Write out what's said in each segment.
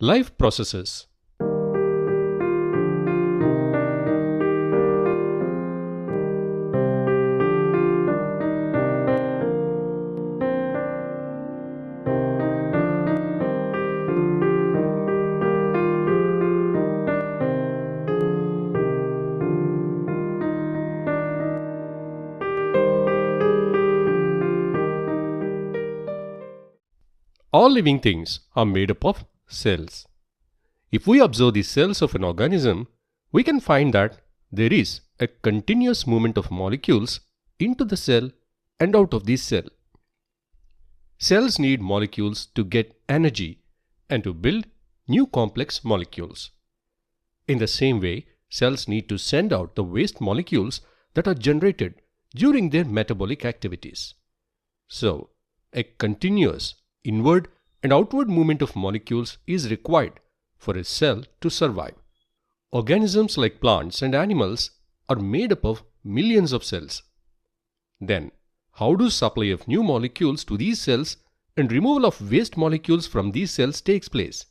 Life processes. All living things are made up of cells. If we observe the cells of an organism, we can find that there is a continuous movement of molecules into the cell and out of the cell. Cells need molecules to get energy and to build new complex molecules. In the same way, cells need to send out the waste molecules that are generated during their metabolic activities. So, a continuous inward and outward movement of molecules is required for a cell to survive. Organisms like plants and animals are made up of millions of cells. Then, how do supply of new molecules to these cells and removal of waste molecules from these cells takes place?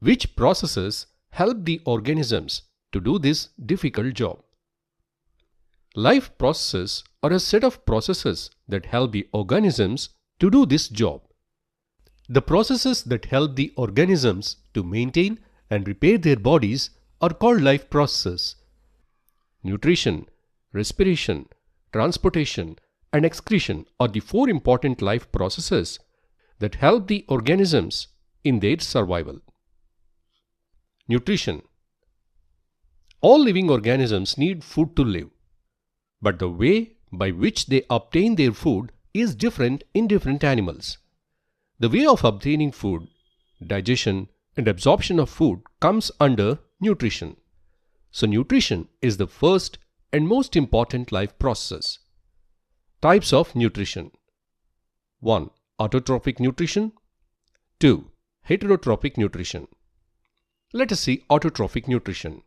Which processes help the organisms to do this difficult job? Life processes are a set of processes that help the organisms to do this job. The processes that help the organisms to maintain and repair their bodies are called life processes. Nutrition, respiration, transportation, and excretion are the four important life processes that help the organisms in their survival. Nutrition. All living organisms need food to live, but the way by which they obtain their food is different in different animals. The way of obtaining food, digestion, and absorption of food comes under nutrition. So nutrition is the first and most important life process. Types of nutrition. 1. Autotrophic nutrition. 2. Heterotrophic nutrition. Let us see autotrophic nutrition.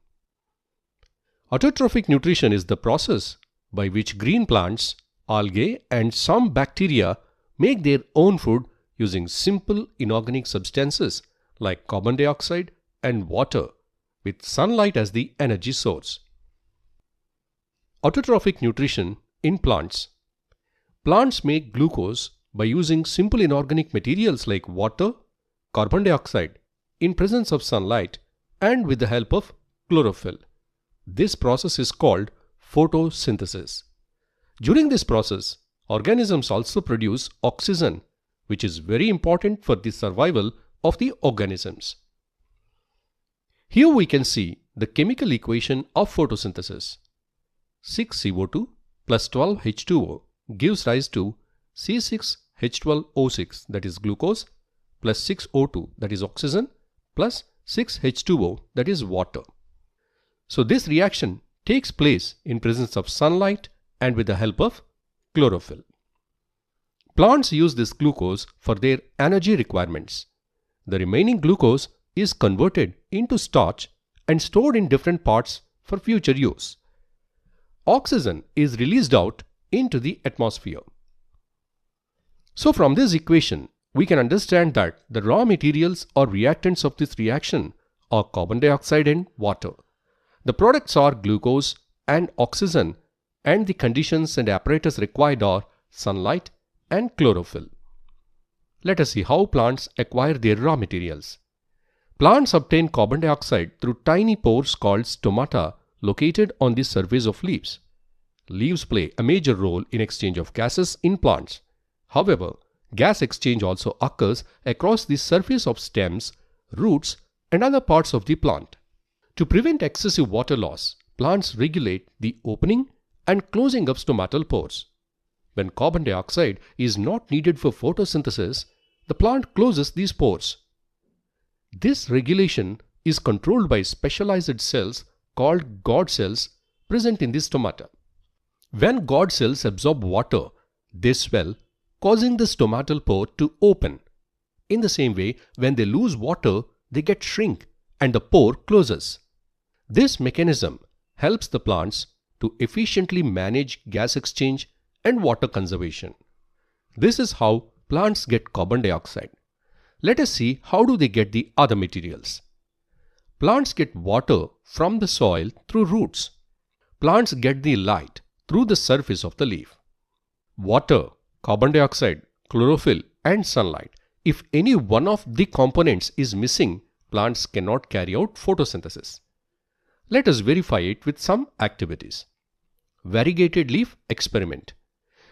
Autotrophic nutrition is the process by which green plants, algae, and some bacteria make their own food using simple inorganic substances like carbon dioxide and water with sunlight as the energy source. Autotrophic nutrition in plants. Plants make glucose by using simple inorganic materials like water, carbon dioxide in presence of sunlight and with the help of chlorophyll. This process is called photosynthesis. During this process, organisms also produce oxygen, which is very important for the survival of the organisms. Here we can see the chemical equation of photosynthesis. 6CO2 plus 12H2O gives rise to C6H12O6, that is glucose, plus 6O2, that is oxygen, plus 6H2O, that is water. So this reaction takes place in presence of sunlight and with the help of chlorophyll. Plants use this glucose for their energy requirements. The remaining glucose is converted into starch and stored in different parts for future use. Oxygen is released out into the atmosphere. So from this equation, we can understand that the raw materials or reactants of this reaction are carbon dioxide and water. The products are glucose and oxygen, and the conditions and apparatus required are sunlight and chlorophyll. Let us see how plants acquire their raw materials. Plants obtain carbon dioxide through tiny pores called stomata located on the surface of leaves. Leaves play a major role in exchange of gases in plants. However, gas exchange also occurs across the surface of stems, roots, and other parts of the plant. To prevent excessive water loss, plants regulate the opening and closing of stomatal pores. When carbon dioxide is not needed for photosynthesis, the plant closes these pores. This regulation is controlled by specialized cells called God cells present in the stomata. When God cells absorb water, they swell, causing the stomatal pore to open. In the same way, when they lose water, they get shrink and the pore closes. This mechanism helps the plants to efficiently manage gas exchange and water conservation. This is how plants get carbon dioxide. Let us see how do they get the other materials. Plants get water from the soil through roots. Plants get the light through the surface of the leaf. Water, carbon dioxide, chlorophyll and sunlight. If any one of the components is missing, plants cannot carry out photosynthesis. Let us verify it with some activities. Variegated leaf experiment.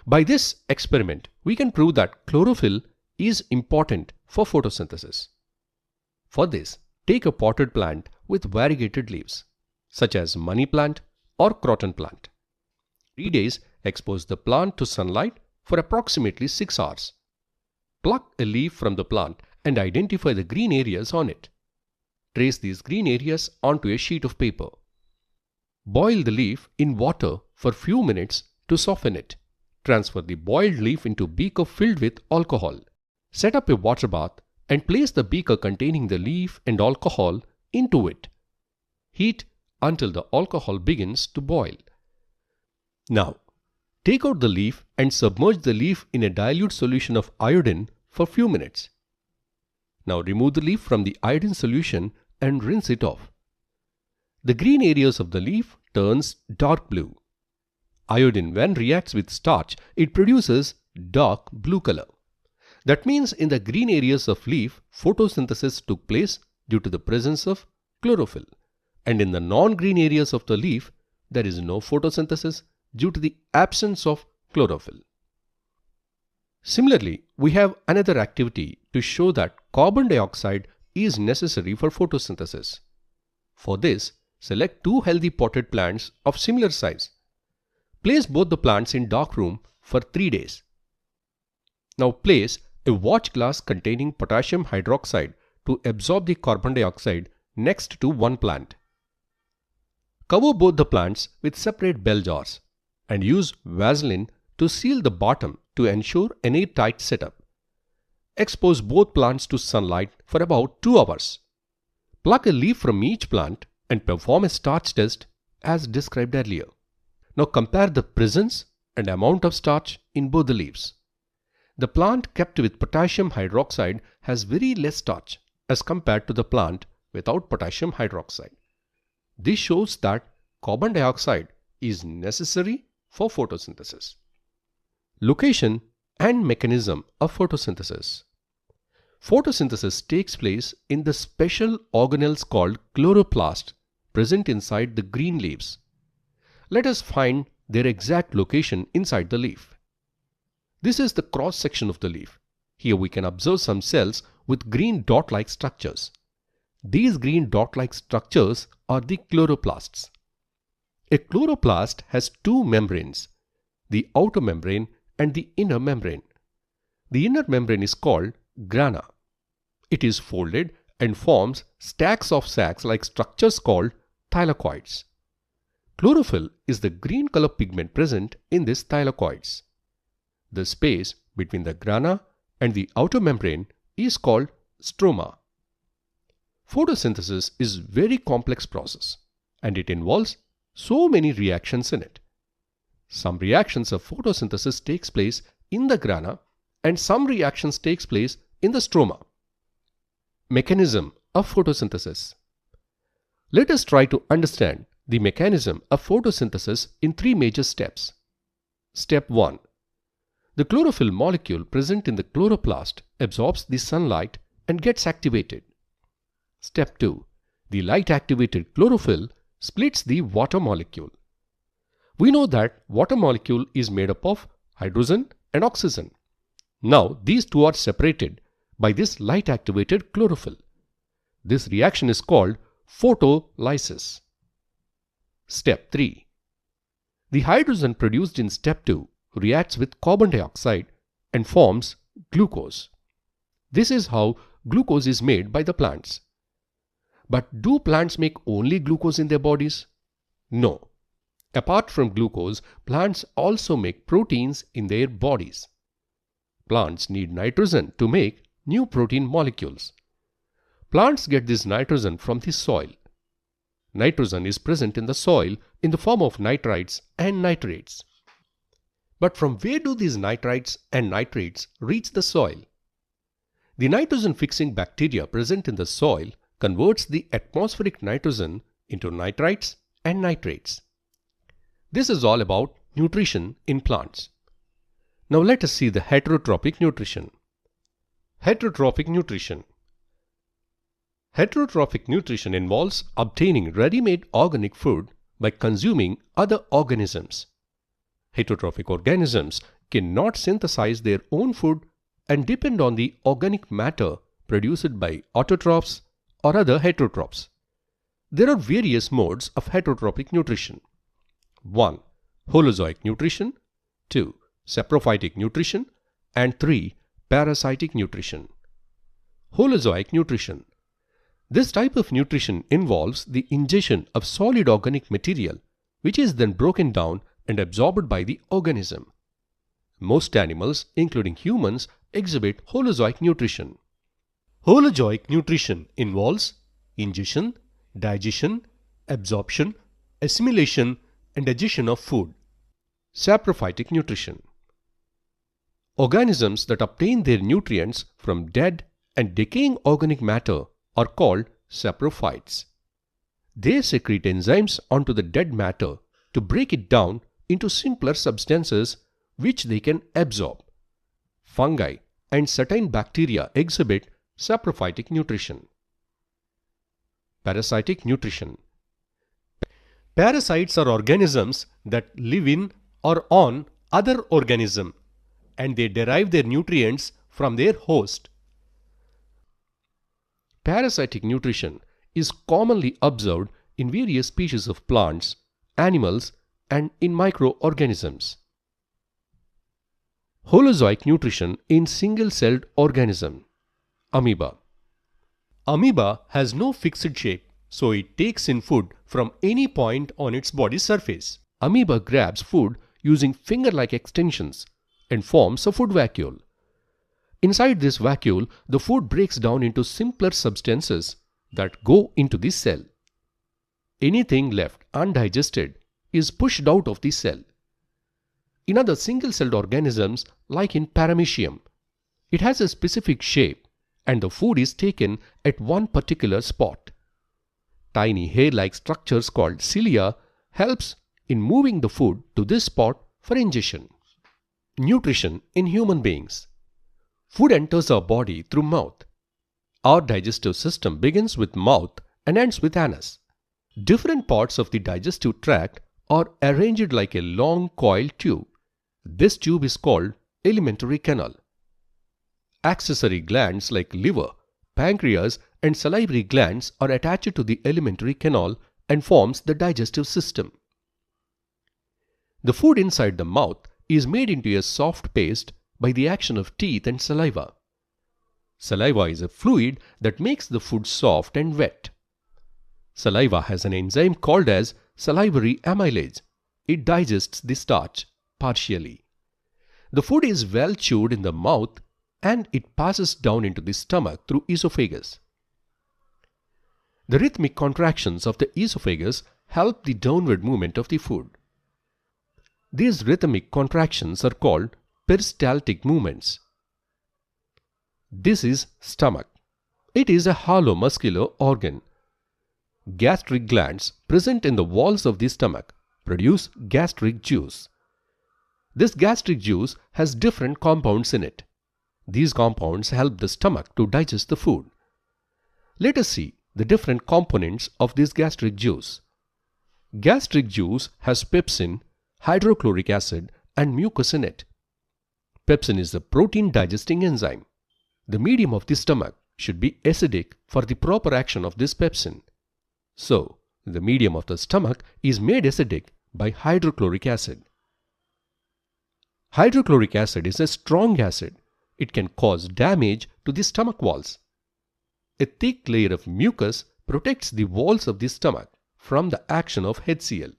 By this experiment, we can prove that chlorophyll is important for photosynthesis. For this, take a potted plant with variegated leaves, such as money plant or croton plant. 3 days, expose the plant to sunlight for approximately 6 hours. Pluck a leaf from the plant and identify the green areas on it. Trace these green areas onto a sheet of paper. Boil the leaf in water for few minutes to soften it. Transfer the boiled leaf into a beaker filled with alcohol. Set up a water bath and place the beaker containing the leaf and alcohol into it. Heat until the alcohol begins to boil. Now, take out the leaf and submerge the leaf in a dilute solution of iodine for few minutes. Now remove the leaf from the iodine solution and rinse it off. The green areas of the leaf turns dark blue. Iodine, when reacts with starch, it produces dark blue color. That means in the green areas of leaf, photosynthesis took place due to the presence of chlorophyll. And in the non-green areas of the leaf, there is no photosynthesis due to the absence of chlorophyll. Similarly, we have another activity to show that carbon dioxide is necessary for photosynthesis. For this, select 2 healthy potted plants of similar size. Place both the plants in dark room for 3 days. Now place a watch glass containing potassium hydroxide to absorb the carbon dioxide next to one plant. Cover both the plants with separate bell jars and use Vaseline to seal the bottom to ensure an airtight setup. Expose both plants to sunlight for about 2 hours. Pluck a leaf from each plant and perform a starch test as described earlier. Now compare the presence and amount of starch in both the leaves. The plant kept with potassium hydroxide has very less starch as compared to the plant without potassium hydroxide. This shows that carbon dioxide is necessary for photosynthesis. Location and mechanism of photosynthesis. Photosynthesis takes place in the special organelles called chloroplasts present inside the green leaves. Let us find their exact location inside the leaf. This is the cross section of the leaf. Here we can observe some cells with green dot-like structures. These green dot-like structures are the chloroplasts. A chloroplast has 2 membranes, the outer membrane and the inner membrane. The inner membrane is called grana. It is folded and forms stacks of sacs-like structures called thylakoids. Chlorophyll is the green color pigment present in these thylakoids. The space between the grana and the outer membrane is called stroma. Photosynthesis is a very complex process and it involves so many reactions in it. Some reactions of photosynthesis takes place in the grana and some reactions takes place in the stroma. Mechanism of photosynthesis. Let us try to understand the mechanism of photosynthesis in 3 major steps. Step 1. The chlorophyll molecule present in the chloroplast absorbs the sunlight and gets activated. Step 2. The light-activated chlorophyll splits the water molecule. We know that water molecule is made up of hydrogen and oxygen. Now these two are separated by this light-activated chlorophyll. This reaction is called photolysis. Step 3. The hydrogen produced in step 2 reacts with carbon dioxide and forms glucose. This is how glucose is made by the plants. But do plants make only glucose in their bodies? No. Apart from glucose, plants also make proteins in their bodies. Plants need nitrogen to make new protein molecules. Plants get this nitrogen from the soil. Nitrogen is present in the soil in the form of nitrites and nitrates. But from where do these nitrites and nitrates reach the soil? The nitrogen-fixing bacteria present in the soil converts the atmospheric nitrogen into nitrites and nitrates. This is all about nutrition in plants. Now let us see the heterotrophic nutrition. Heterotrophic nutrition. Heterotrophic nutrition involves obtaining ready-made organic food by consuming other organisms. Heterotrophic organisms cannot synthesize their own food and depend on the organic matter produced by autotrophs or other heterotrophs. There are various modes of heterotrophic nutrition. 1. Holozoic nutrition. 2. Saprophytic nutrition. And 3. Parasitic nutrition. Holozoic nutrition. This type of nutrition involves the ingestion of solid organic material which is then broken down and absorbed by the organism. Most animals, including humans, exhibit holozoic nutrition. Holozoic nutrition involves ingestion, digestion, absorption, assimilation, and digestion of food. Saprophytic nutrition. Organisms that obtain their nutrients from dead and decaying organic matter are called saprophytes. They secrete enzymes onto the dead matter to break it down into simpler substances which they can absorb. Fungi and certain bacteria exhibit saprophytic nutrition. Parasitic nutrition. Parasites are organisms that live in or on other organisms and they derive their nutrients from their host. Parasitic nutrition is commonly observed in various species of plants, animals, and in microorganisms. Holozoic nutrition in single-celled organism. Amoeba. Amoeba has no fixed shape, so it takes in food from any point on its body surface. Amoeba grabs food using finger-like extensions and forms a food vacuole. Inside this vacuole, the food breaks down into simpler substances that go into the cell. Anything left undigested is pushed out of the cell. In other single-celled organisms, like in Paramecium, it has a specific shape and the food is taken at one particular spot. Tiny hair-like structures called cilia helps in moving the food to this spot for ingestion. Nutrition in human beings. Food enters our body through mouth. Our digestive system begins with mouth and ends with anus. Different parts of the digestive tract are arranged like a long coiled tube. This tube is called alimentary canal. Accessory glands like liver, pancreas, and salivary glands are attached to the alimentary canal and forms the digestive system. The food inside the mouth is made into a soft paste by the action of teeth and saliva. Saliva is a fluid that makes the food soft and wet. Saliva has an enzyme called as salivary amylase. It digests the starch partially. The food is well chewed in the mouth and it passes down into the stomach through esophagus. The rhythmic contractions of the esophagus help the downward movement of the food. These rhythmic contractions are called peristaltic movements. This is stomach. It is a hollow muscular organ. Gastric glands present in the walls of the stomach produce gastric juice. This gastric juice has different compounds in it. These compounds help the stomach to digest the food. Let us see the different components of this gastric juice. Gastric juice has pepsin, hydrochloric acid, and mucus in it. Pepsin is a protein digesting enzyme. The medium of the stomach should be acidic for the proper action of this pepsin. So, the medium of the stomach is made acidic by hydrochloric acid. Hydrochloric acid is a strong acid. It can cause damage to the stomach walls. A thick layer of mucus protects the walls of the stomach from the action of HCl.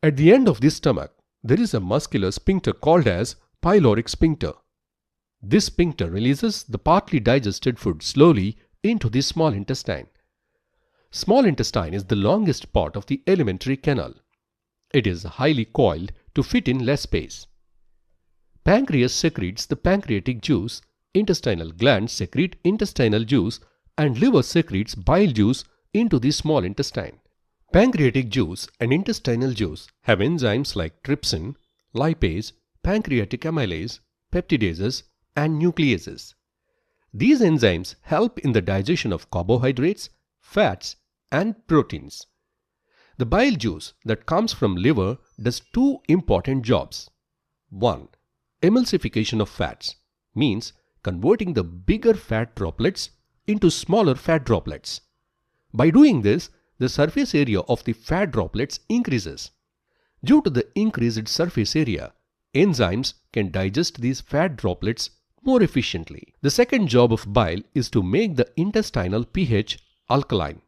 At the end of the stomach, there is a muscular sphincter called as pyloric sphincter. This sphincter releases the partly digested food slowly into the small intestine. Small intestine is the longest part of the alimentary canal. It is highly coiled to fit in less space. Pancreas secretes the pancreatic juice, intestinal glands secrete intestinal juice, and liver secretes bile juice into the small intestine. Pancreatic juice and intestinal juice have enzymes like trypsin, lipase, pancreatic amylase, peptidases, and nucleases. These enzymes help in the digestion of carbohydrates, fats, and proteins. The bile juice that comes from liver does two important jobs. 1. Emulsification of fats means converting the bigger fat droplets into smaller fat droplets. By doing this, the surface area of the fat droplets increases. Due to the increased surface area, enzymes can digest these fat droplets more efficiently. The second job of bile is to make the intestinal pH alkaline.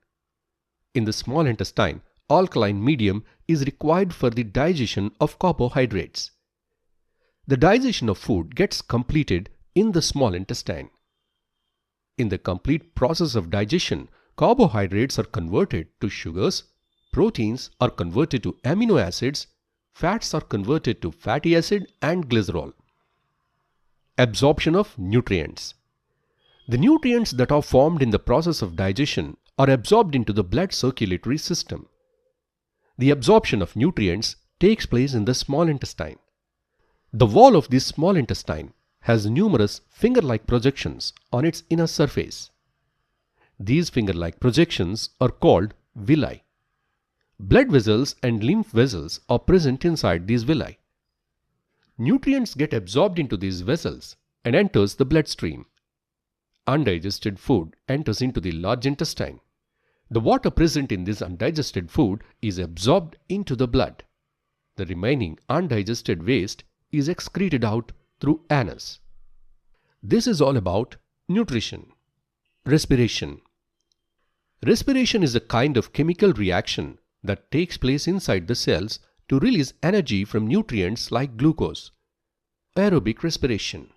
In the small intestine, alkaline medium is required for the digestion of carbohydrates. The digestion of food gets completed in the small intestine. In the complete process of digestion, carbohydrates are converted to sugars, proteins are converted to amino acids, fats are converted to fatty acid and glycerol. Absorption of nutrients. The nutrients that are formed in the process of digestion are absorbed into the blood circulatory system. The absorption of nutrients takes place in the small intestine. The wall of this small intestine has numerous finger-like projections on its inner surface. These finger-like projections are called villi. Blood vessels and lymph vessels are present inside these villi. Nutrients get absorbed into these vessels and enters the bloodstream. Undigested food enters into the large intestine. The water present in this undigested food is absorbed into the blood. The remaining undigested waste is excreted out through anus. This is all about nutrition. Respiration. Respiration is a kind of chemical reaction that takes place inside the cells to release energy from nutrients like glucose. Aerobic respiration.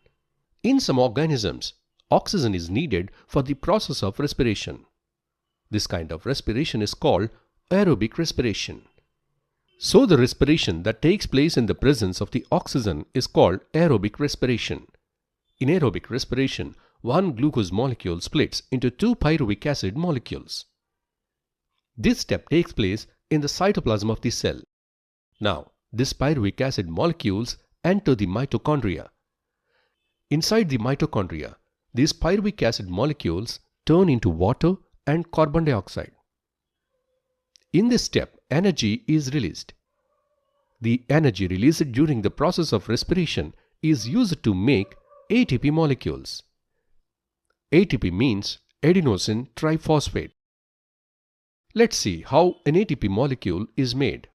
In some organisms, oxygen is needed for the process of respiration. This kind of respiration is called aerobic respiration. So the respiration that takes place in the presence of the oxygen is called aerobic respiration. In aerobic respiration, one glucose molecule splits into two pyruvic acid molecules. This step takes place in the cytoplasm of the cell. Now, these pyruvic acid molecules enter the mitochondria. Inside the mitochondria, these pyruvic acid molecules turn into water and carbon dioxide. In this step, energy is released. The energy released during the process of respiration is used to make ATP molecules. ATP means adenosine triphosphate. Let's see how an ATP molecule is made.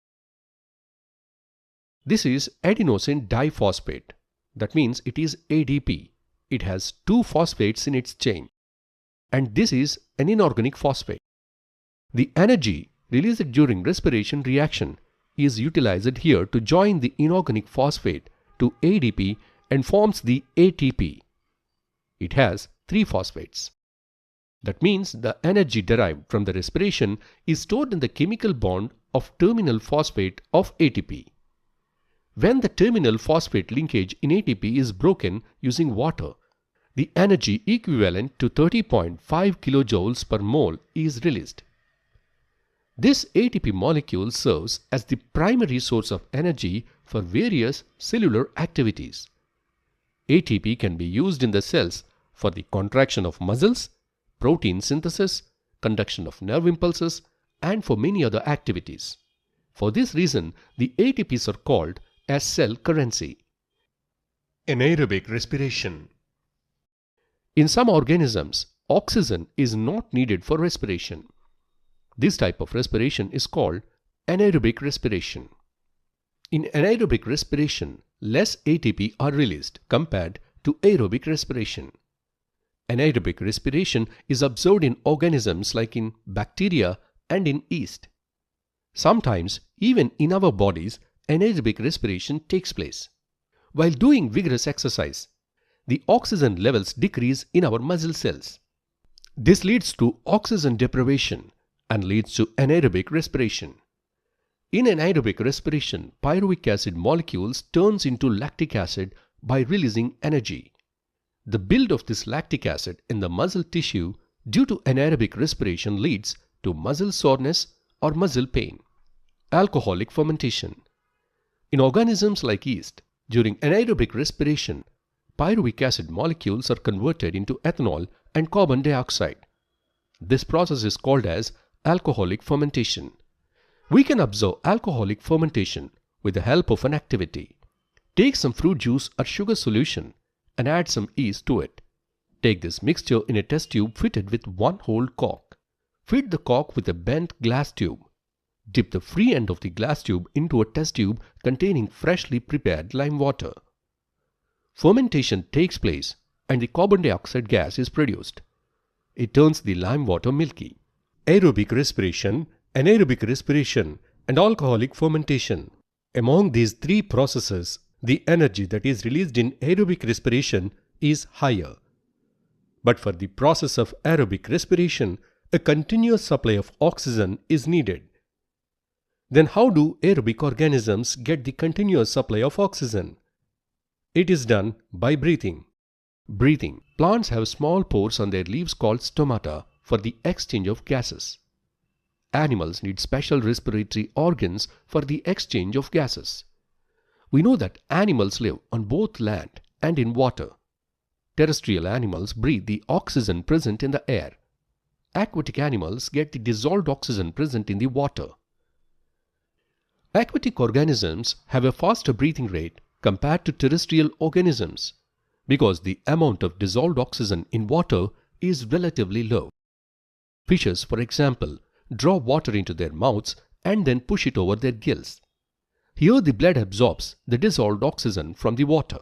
This is adenosine diphosphate. That means it is ADP. It has two phosphates in its chain. And this is an inorganic phosphate. The energy released during respiration reaction is utilized here to join the inorganic phosphate to ADP and forms the ATP. It has three phosphates. That means the energy derived from the respiration is stored in the chemical bond of terminal phosphate of ATP. When the terminal phosphate linkage in ATP is broken using water, the energy equivalent to 30.5 kilojoules per mole is released. This ATP molecule serves as the primary source of energy for various cellular activities. ATP can be used in the cells for the contraction of muscles, protein synthesis, conduction of nerve impulses, and for many other activities. For this reason, the ATPs are called as cell currency. Anaerobic respiration. In some organisms, oxygen is not needed for respiration. This type of respiration is called anaerobic respiration. In anaerobic respiration, less ATP are released compared to aerobic respiration. Anaerobic respiration is observed in organisms like in bacteria and in yeast. Sometimes, even in our bodies, anaerobic respiration takes place. While doing vigorous exercise, the oxygen levels decrease in our muscle cells. This leads to oxygen deprivation and leads to anaerobic respiration. In anaerobic respiration, pyruvic acid molecules turns into lactic acid by releasing energy. The build of this lactic acid in the muscle tissue due to anaerobic respiration leads to muscle soreness or muscle pain. Alcoholic fermentation. In organisms like yeast, during anaerobic respiration, pyruvic acid molecules are converted into ethanol and carbon dioxide. This process is called as alcoholic fermentation. We can observe alcoholic fermentation with the help of an activity. Take some fruit juice or sugar solution and add some yeast to it. Take this mixture in a test tube fitted with one whole cork. Fit the cork with a bent glass tube. Dip the free end of the glass tube into a test tube containing freshly prepared lime water. Fermentation takes place and the carbon dioxide gas is produced. It turns the lime water milky. Aerobic respiration, anaerobic respiration, and alcoholic fermentation. Among these three processes, the energy that is released in aerobic respiration is higher. But for the process of aerobic respiration, a continuous supply of oxygen is needed. Then how do aerobic organisms get the continuous supply of oxygen? It is done by breathing. Breathing. Plants have small pores on their leaves called stomata for the exchange of gases. Animals need special respiratory organs for the exchange of gases. We know that animals live on both land and in water. Terrestrial animals breathe the oxygen present in the air. Aquatic animals get the dissolved oxygen present in the water. Aquatic organisms have a faster breathing rate compared to terrestrial organisms because the amount of dissolved oxygen in water is relatively low. Fishes, for example, draw water into their mouths and then push it over their gills. Here the blood absorbs the dissolved oxygen from the water.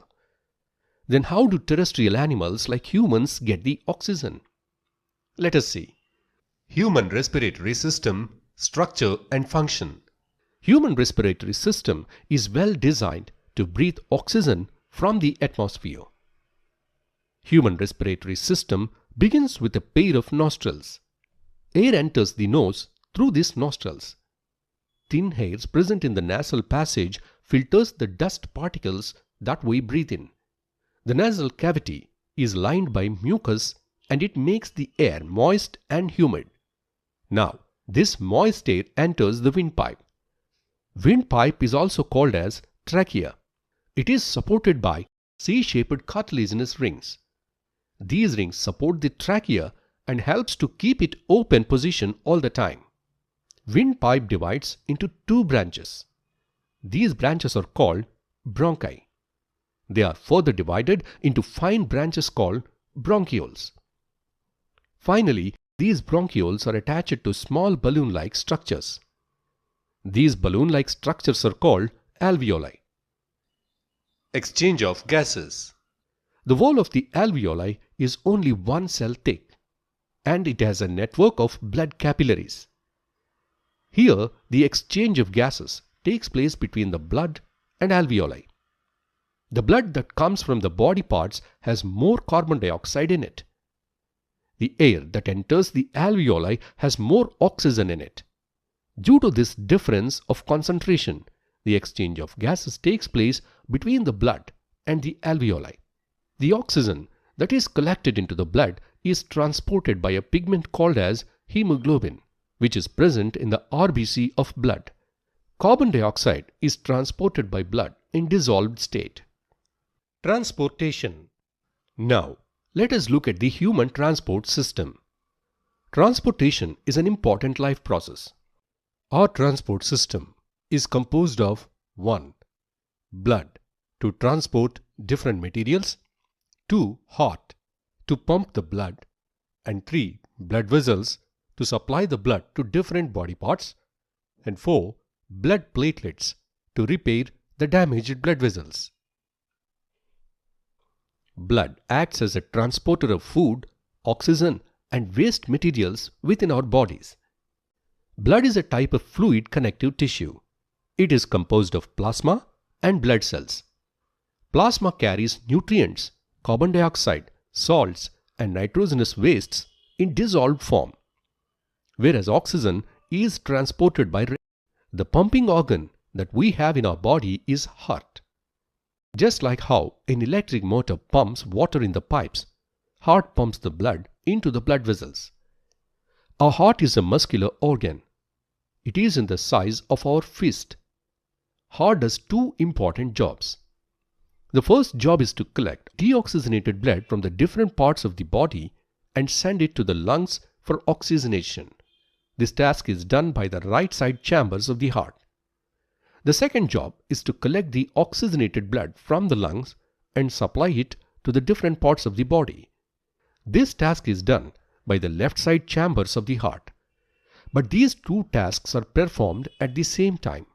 Then how do terrestrial animals like humans get the oxygen? Let us see. Human respiratory system, structure and function. Human respiratory system is well designed to breathe oxygen from the atmosphere. Human respiratory system begins with a pair of nostrils. Air enters the nose through these nostrils. Thin hairs present in the nasal passage filters the dust particles that we breathe in. The nasal cavity is lined by mucus and it makes the air moist and humid. Now, this moist air enters the windpipe. Windpipe is also called as trachea. It is supported by C-shaped cartilaginous rings. These rings support the trachea and helps to keep it open position all the time. Windpipe divides into two branches. These branches are called bronchi. They are further divided into fine branches called bronchioles. Finally, these bronchioles are attached to small balloon-like structures. These balloon-like structures are called alveoli. Exchange of gases. The wall of the alveoli is only 1 cell thick and it has a network of blood capillaries. Here, the exchange of gases takes place between the blood and alveoli. The blood that comes from the body parts has more carbon dioxide in it. The air that enters the alveoli has more oxygen in it. Due to this difference of concentration, the exchange of gases takes place between the blood and the alveoli. The oxygen that is collected into the blood is transported by a pigment called as hemoglobin, which is present in the RBC of blood. Carbon dioxide is transported by blood in dissolved state. Transportation. Now, let us look at the human transport system. Transportation is an important life process. Our transport system is composed of 1. Blood to transport different materials, 2. Heart to pump the blood, and 3. Blood vessels to supply the blood to different body parts, and 4. Blood platelets to repair the damaged blood vessels. Blood acts as a transporter of food, oxygen, and waste materials within our bodies. Blood is a type of fluid connective tissue. It is composed of plasma and blood cells. Plasma carries nutrients, carbon dioxide, salts, and nitrogenous wastes in dissolved form, whereas oxygen is transported by the pumping organ that we have in our body is heart. Just like how an electric motor pumps water in the pipes, heart pumps the blood into the blood vessels. Our heart is a muscular organ. It is in the size of our fist. Heart does two important jobs. The first job is to collect deoxygenated blood from the different parts of the body and send it to the lungs for oxygenation. This task is done by the right side chambers of the heart. The second job is to collect the oxygenated blood from the lungs and supply it to the different parts of the body. This task is done by the left side chambers of the heart. But these two tasks are performed at the same time.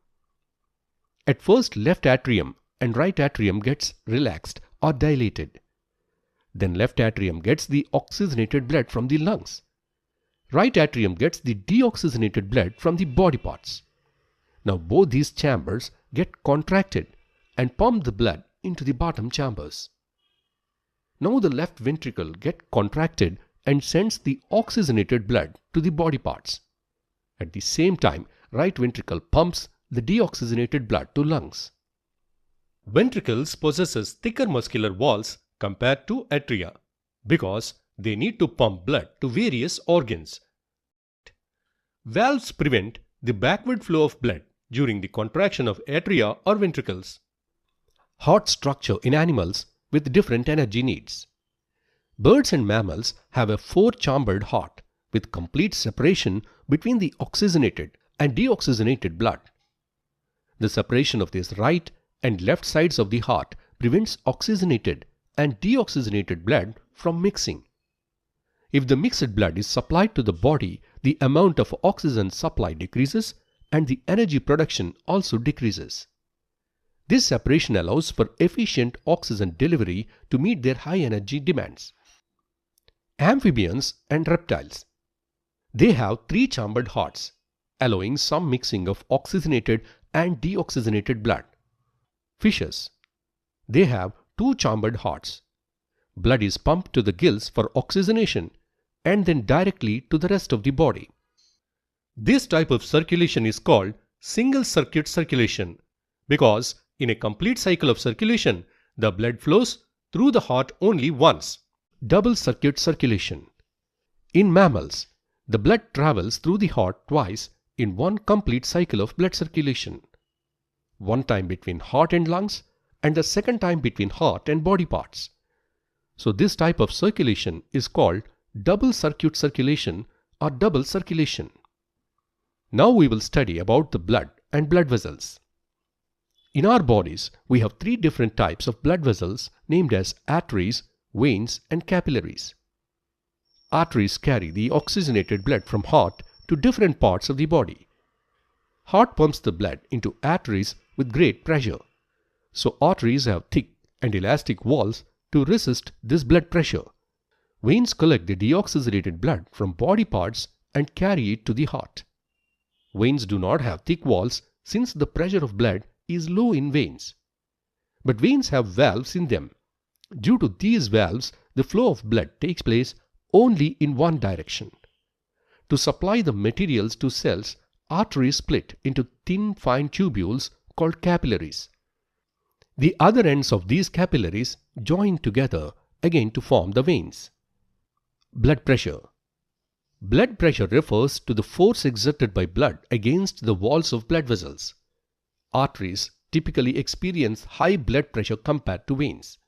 At first, left atrium and right atrium gets relaxed or dilated. Then left atrium gets the oxygenated blood from the lungs. Right atrium gets the deoxygenated blood from the body parts. Now both these chambers get contracted and pump the blood into the bottom chambers. Now the left ventricle gets contracted and sends the oxygenated blood to the body parts. At the same time, right ventricle pumps the deoxygenated blood to lungs. Ventricles possesses thicker muscular walls compared to atria because they need to pump blood to various organs. Valves prevent the backward flow of blood during the contraction of atria or ventricles. Heart structure in animals with different energy needs. Birds and mammals have a four-chambered heart with complete separation between the oxygenated and deoxygenated blood. The separation of these right and left sides of the heart prevents oxygenated and deoxygenated blood from mixing. If the mixed blood is supplied to the body, the amount of oxygen supply decreases and the energy production also decreases. This separation allows for efficient oxygen delivery to meet their high energy demands. Amphibians and reptiles. They have three-chambered hearts, allowing some mixing of oxygenated and deoxygenated blood. Fishes. They have two-chambered hearts. Blood is pumped to the gills for oxygenation and then directly to the rest of the body. This type of circulation is called single circuit circulation because in a complete cycle of circulation, the blood flows through the heart only once. Double circuit circulation. In mammals, the blood travels through the heart twice in one complete cycle of blood circulation. One time between heart and lungs and the second time between heart and body parts. So this type of circulation is called double circuit circulation or double circulation. Now we will study about the blood and blood vessels. In our bodies, we have three different types of blood vessels named as arteries, veins and capillaries. Arteries carry the oxygenated blood from heart to different parts of the body. Heart pumps the blood into arteries with great pressure. So arteries have thick and elastic walls to resist this blood pressure. Veins collect the deoxygenated blood from body parts and carry it to the heart. Veins do not have thick walls since the pressure of blood is low in veins. But veins have valves in them. Due to these valves, the flow of blood takes place only in one direction. To supply the materials to cells, arteries split into thin fine tubules called capillaries. The other ends of these capillaries join together again to form the veins. Blood pressure. Blood pressure refers to the force exerted by blood against the walls of blood vessels. Arteries typically experience high blood pressure compared to veins.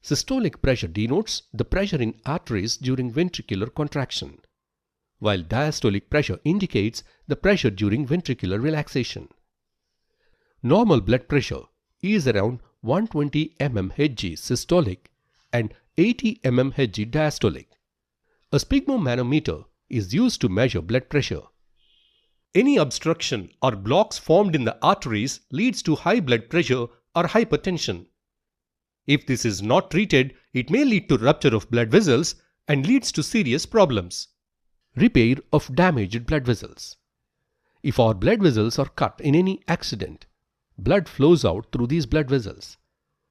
Systolic pressure denotes the pressure in arteries during ventricular contraction, while diastolic pressure indicates the pressure during ventricular relaxation. Normal blood pressure is around 120 mmHg systolic and 80 mmHg diastolic. A sphygmomanometer is used to measure blood pressure. Any obstruction or blocks formed in the arteries leads to high blood pressure or hypertension. If this is not treated, it may lead to rupture of blood vessels and leads to serious problems. Repair of damaged blood vessels. If our blood vessels are cut in any accident, blood flows out through these blood vessels.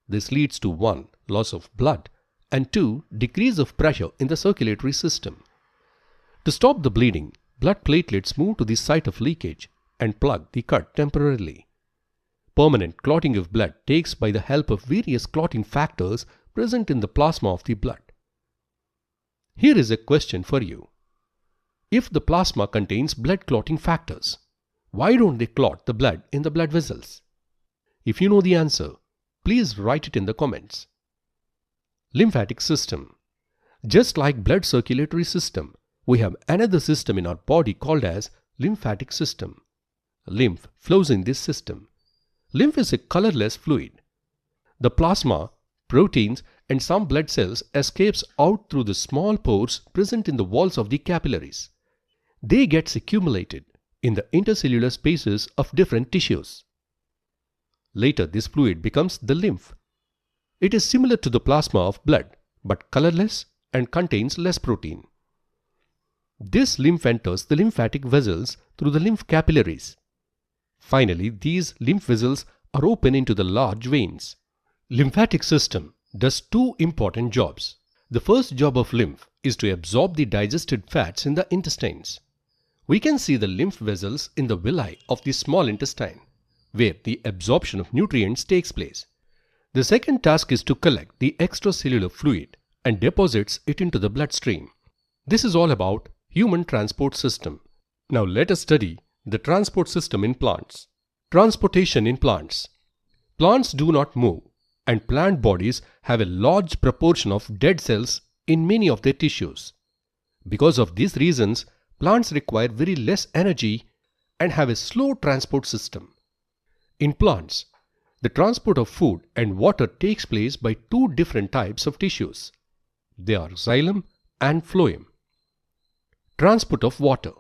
This leads to 1. Loss of blood and 2. Decrease of pressure in the circulatory system. To stop the bleeding, blood platelets move to the site of leakage and plug the cut temporarily. permanent clotting of blood takes by the help of various clotting factors present in the plasma of the blood. Here is a question for you. If the plasma contains blood clotting factors, why don't they clot the blood in the blood vessels? If you know the answer, please write it in the comments. Lymphatic system. Just like blood circulatory system, we have another system in our body called as lymphatic system. Lymph flows in this system. Lymph is a colorless fluid. The plasma, proteins and some blood cells escapes out through the small pores present in the walls of the capillaries. They get accumulated in the intercellular spaces of different tissues. Later this fluid becomes the lymph. It is similar to the plasma of blood but colorless and contains less protein. This lymph enters the lymphatic vessels through the lymph capillaries. Finally, these lymph vessels are open into the large veins. Lymphatic system does two important jobs. The first job of lymph is to absorb the digested fats in the intestines. We can see the lymph vessels in the villi of the small intestine, where the absorption of nutrients takes place. The second task is to collect the extracellular fluid and deposits it into the bloodstream. This is all about human transport system. Now let us study the transport system in plants. Transportation in plants. Plants do not move, and plant bodies have a large proportion of dead cells in many of their tissues. Because of these reasons, plants require very less energy and have a slow transport system. In plants, the transport of food and water takes place by two different types of tissues. They are xylem and phloem. Transport of water.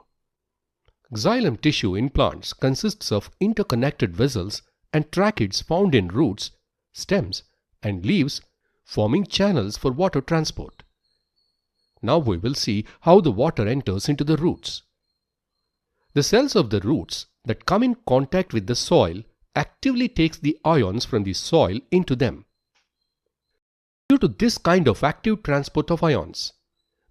Xylem tissue in plants consists of interconnected vessels and tracheids found in roots, stems, and leaves, forming channels for water transport. Now we will see how the water enters into the roots. The cells of the roots that come in contact with the soil actively takes the ions from the soil into them. Due to this kind of active transport of ions,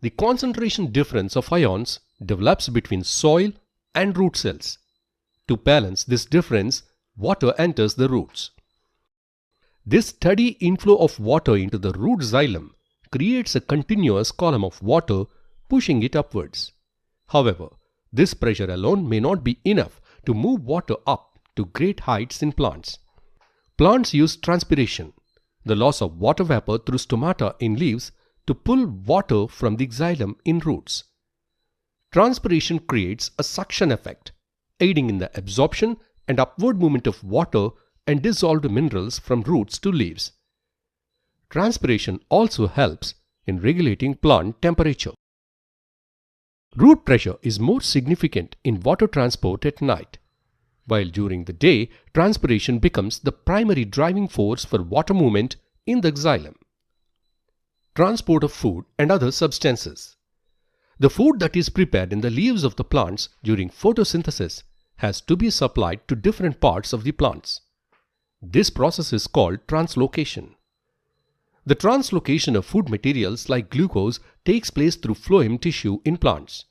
the concentration difference of ions develops between soil and root cells. To balance this difference, water enters the roots. This steady inflow of water into the root xylem creates a continuous column of water pushing it upwards. However, this pressure alone may not be enough to move water up to great heights in plants. Plants use transpiration, the loss of water vapor through stomata in leaves, to pull water from the xylem in roots. Transpiration creates a suction effect, aiding in the absorption and upward movement of water and dissolved minerals from roots to leaves. Transpiration also helps in regulating plant temperature. Root pressure is more significant in water transport at night, while during the day transpiration becomes the primary driving force for water movement in the xylem. Transport of food and other substances. The food that is prepared in the leaves of the plants during photosynthesis has to be supplied to different parts of the plants. This process is called translocation. The translocation of food materials like glucose takes place through phloem tissue in plants.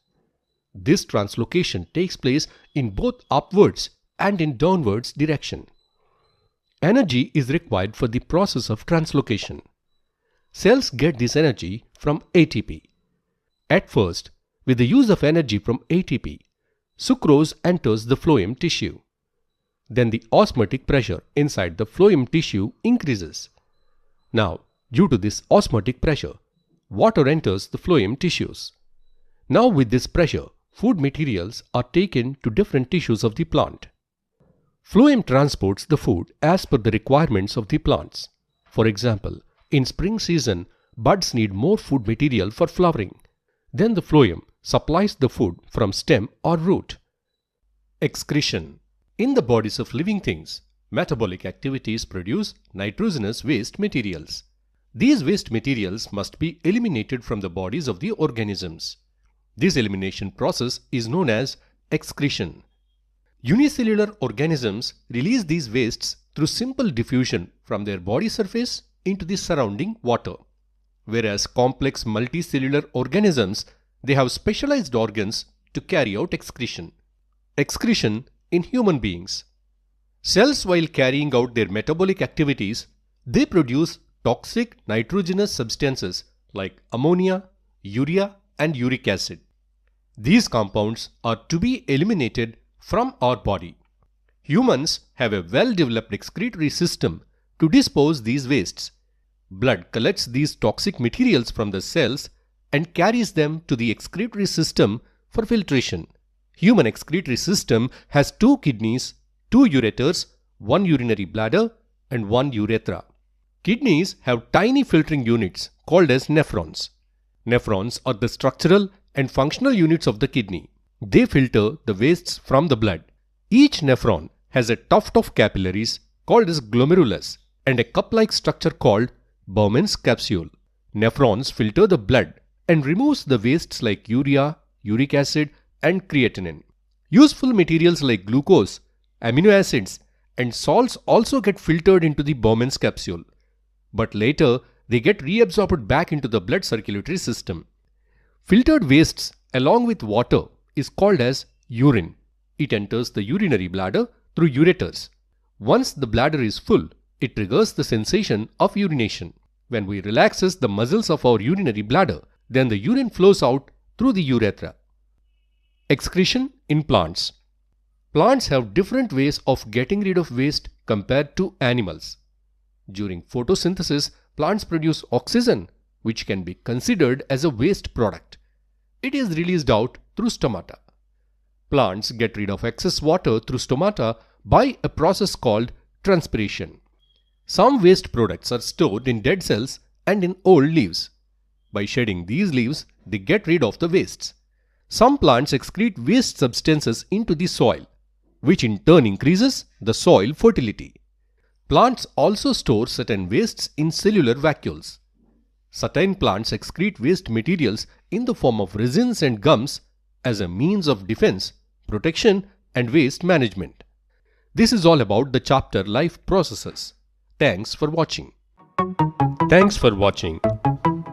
This translocation takes place in both upwards and in downwards direction. Energy is required for the process of translocation. Cells get this energy from ATP. At first, with the use of energy from ATP, sucrose enters the phloem tissue. Then the osmotic pressure inside the phloem tissue increases. Now, due to this osmotic pressure, water enters the phloem tissues. Now with this pressure, food materials are taken to different tissues of the plant. Phloem transports the food as per the requirements of the plants. For example, in spring season, buds need more food material for flowering. Then the phloem supplies the food from stem or root. Excretion. In the bodies of living things, metabolic activities produce nitrogenous waste materials. These waste materials must be eliminated from the bodies of the organisms. This elimination process is known as excretion. Unicellular organisms release these wastes through simple diffusion from their body surface into the surrounding water. Whereas complex multicellular organisms, they have specialized organs to carry out excretion. Excretion in human beings. Cells, while carrying out their metabolic activities, they produce toxic nitrogenous substances like ammonia, urea, and uric acid. These compounds are to be eliminated from our body. Humans have a well-developed excretory system to dispose these wastes. Blood collects these toxic materials from the cells and carries them to the excretory system for filtration. Human excretory system has 2 kidneys, 2 ureters, 1 urinary bladder, and 1 urethra. Kidneys have tiny filtering units called as nephrons. Nephrons are the structural and functional units of the kidney. They filter the wastes from the blood. Each nephron has a tuft of capillaries called as glomerulus and a cup-like structure called Bowman's capsule. Nephrons filter the blood and removes the wastes like urea, uric acid, and creatinine. Useful materials like glucose, amino acids, and salts also get filtered into the Bowman's capsule, but later they get reabsorbed back into the blood circulatory system. Filtered wastes along with water is called as urine. It enters the urinary bladder through ureters. Once the bladder is full, it triggers the sensation of urination. When we relaxes the muscles of our urinary bladder, then the urine flows out through the urethra. Excretion in plants. Plants have different ways of getting rid of waste compared to animals. During photosynthesis, plants produce oxygen, which can be considered as a waste product. It is released out through stomata. Plants get rid of excess water through stomata by a process called transpiration. Some waste products are stored in dead cells and in old leaves. By shedding these leaves, they get rid of the wastes. Some plants excrete waste substances into the soil, which in turn increases the soil fertility. Plants also store certain wastes in cellular vacuoles. Certain plants excrete waste materials in the form of resins and gums as a means of defense, protection, and waste management. This is all about the chapter Life Processes. Thanks for watching.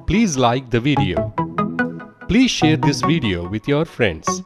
Please like the video. Please share this video with your friends.